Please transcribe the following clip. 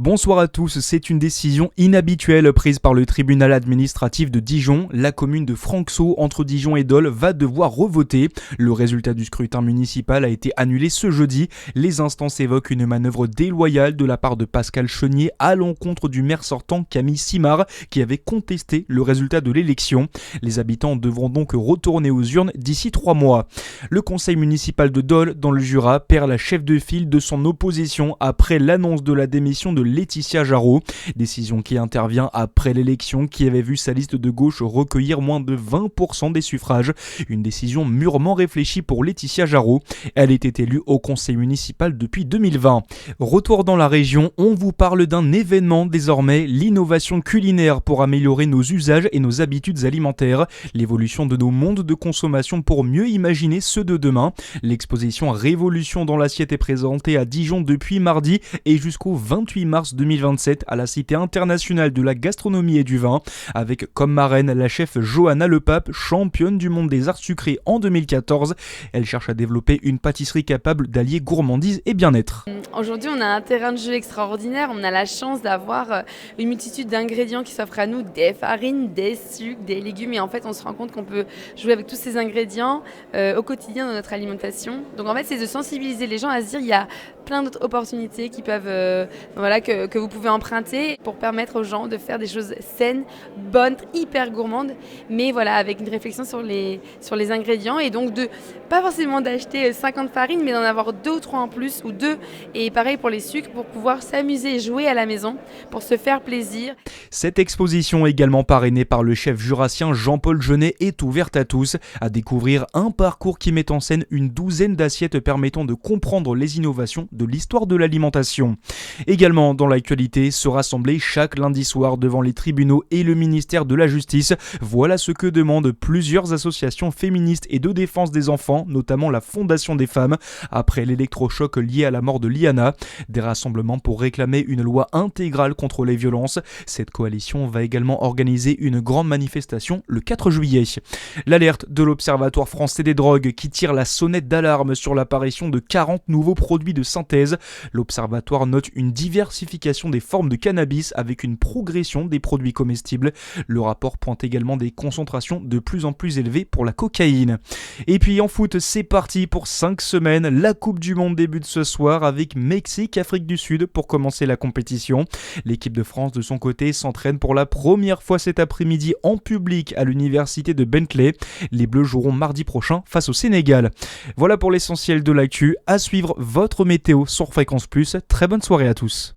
Bonsoir à tous, c'est une décision inhabituelle prise par le tribunal administratif de Dijon. La commune de Franxau, entre Dijon et Dole, va devoir revoter. Le résultat du scrutin municipal a été annulé ce jeudi. Les instances évoquent une manœuvre déloyale de la part de Pascal Chenier à l'encontre du maire sortant Camille Simard, qui avait contesté le résultat de l'élection. Les habitants devront donc retourner aux urnes d'ici 3 mois. Le conseil municipal de Dole, dans le Jura, perd la chef de file de son opposition après l'annonce de la démission de Laetitia Jarot, décision qui intervient après l'élection qui avait vu sa liste de gauche recueillir moins de 20% des suffrages. Une décision mûrement réfléchie pour Laetitia Jarot. Elle était élue au conseil municipal depuis 2020. Retour dans la région, on vous parle d'un événement désormais, l'innovation culinaire pour améliorer nos usages et nos habitudes alimentaires, l'évolution de nos mondes de consommation pour mieux imaginer ceux de demain. L'exposition Révolution dans l'assiette est présentée à Dijon depuis mardi et jusqu'au 28 mars 2027 à la Cité internationale de la gastronomie et du vin, avec comme marraine la chef Johanna Lepape, championne du monde des arts sucrés en 2014. Elle cherche à développer une pâtisserie capable d'allier gourmandise et bien-être. Aujourd'hui, on a un terrain de jeu extraordinaire. On a la chance d'avoir une multitude d'ingrédients qui s'offrent à nous, des farines, des sucres, des légumes. Et en fait, on se rend compte qu'on peut jouer avec tous ces ingrédients au quotidien dans notre alimentation. Donc en fait, c'est de sensibiliser les gens à se dire il y a plein d'autres opportunités qui peuvent, que vous pouvez emprunter pour permettre aux gens de faire des choses saines, bonnes, hyper gourmandes, mais voilà, avec une réflexion sur les ingrédients et donc pas forcément d'acheter 50 farines, mais d'en avoir 2 ou 3 en plus ou 2. Et pareil pour les sucres, pour pouvoir s'amuser et jouer à la maison, pour se faire plaisir. Cette exposition, également parrainée par le chef jurassien Jean-Paul Jeunet, est ouverte à tous, à découvrir un parcours qui met en scène une douzaine d'assiettes permettant de comprendre les innovations de l'histoire de l'alimentation. Également dans l'actualité, se rassembler chaque lundi soir devant les tribunaux et le ministère de la Justice. Voilà ce que demandent plusieurs associations féministes et de défense des enfants, notamment la Fondation des femmes, après l'électrochoc lié à la mort de Liana. Des rassemblements pour réclamer une loi intégrale contre les violences. Cette coalition va également organiser une grande manifestation le 4 juillet. L'alerte de l'Observatoire français des drogues qui tire la sonnette d'alarme sur l'apparition de 40 nouveaux produits de synthèse. L'Observatoire note une diversification des formes de cannabis avec une progression des produits comestibles. Le rapport pointe également des concentrations de plus en plus élevées pour la cocaïne. Et puis en foot, c'est parti pour 5 semaines. La Coupe du Monde débute ce soir avec Mexique-Afrique du Sud pour commencer la compétition. L'équipe de France de son côté s'entraîne pour la première fois cet après-midi en public à l'université de Bentley. Les Bleus joueront mardi prochain face au Sénégal. Voilà pour l'essentiel de l'actu. À suivre votre météo sur Fréquence Plus. Très bonne soirée à tous.